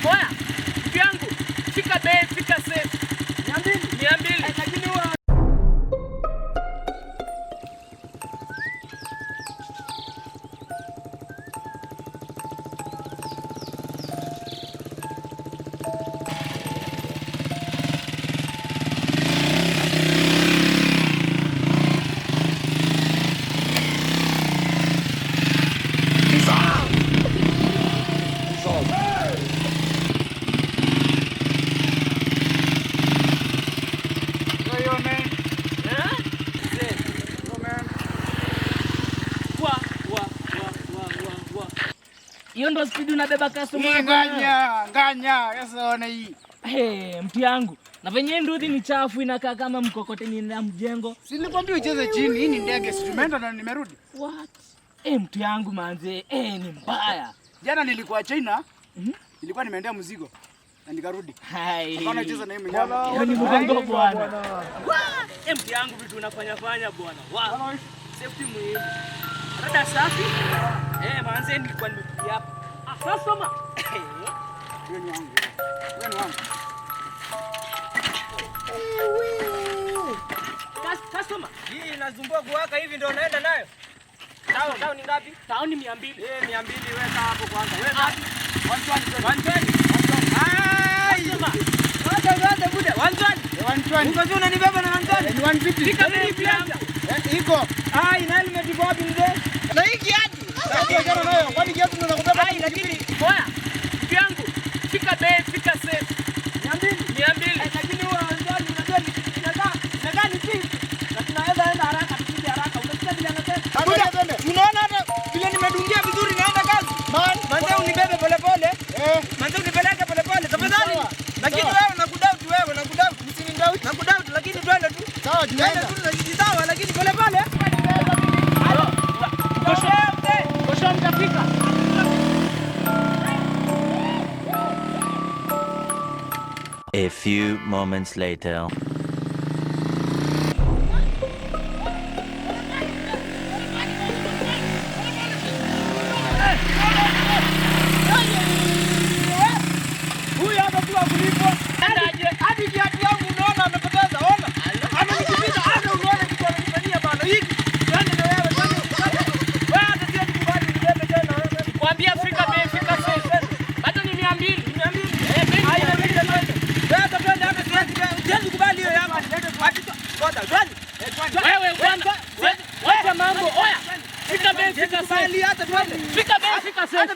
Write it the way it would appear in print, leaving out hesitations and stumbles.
Oya, vyangu. Fika bei, fika safe. 200. Lakini huwa hiyo ndo speed unabeba customer. Nganya, sasa ona hii. Mtu yangu. Na venye nduthi ni chafu inakaa kama mkokoteni na mjengo. Si nilikwambia ucheze chini, hii ni ndege, si tumeenda na nimerudi. What? Mtu yangu manze, ni mbaya. Jana nilikuwa China. Nilikuwa nimeendea mzigo na nikarudi. Hapana cheza na hii mnyama. Ni mgongo bwana. Mtu yangu vitu unafanya bwana. Wow. Safety muhimu. Rada safi. Manze nilikuwa nimekuja hapa. Customer. Wewe ni wangu. Wewe ni wangu. Customer. Hii inazumbua kuwaka hivi ndio naenda nayo. Tao ni ngapi? Tao ni 200. 200 weka hapo kwanza. Wewe ngapi? 120. Customer. Wacha bude. 120. Uko juu unanibeba na 120. Ni 150. Fika bei pia. Iko. Ina helmet iko wapi mzee? Na hii kiatu. Sasa jana nayo. Kwani kiatu ndio nakubeba? Lakini oya. Vyangu. Fika bei, fika safe. 200. Lakini huwa wanzani unajua inakaa ni cheap. Na tunaweza enda haraka tupige haraka. Unasikia vile anasema? Unaona hata vile nimedungia vizuri naenda kazi. Manze unibebe polepole. Manze unipeleke polepole. Tafadhali. Lakini wewe nakudoubt. Usinidoubt. Nakudoubt lakini twende tu. Sawa, tunaenda. Sawa lakini polepole. Kesho mtafika. A few moments later. Huyu hapa tu akulipo. Hadi kiatu yangu unaona amepoteza. Ona. Amenikimbia hata unaona kitu ananifanyia bana. Hiki. Twende na wewe twende. Wewe hata sio tukubali nibebe tena wewe. Kwambia Afrika bei, fika safe. Bado ni 200. 200. Haina mimi twende. Wewe twende hapa siwezi kubali hiyo yako. Ngoja twende. Wewe kwanza. Wacha mambo. Oya. Fika bei, fika safe. Hata twende. Fika bei, fika safe.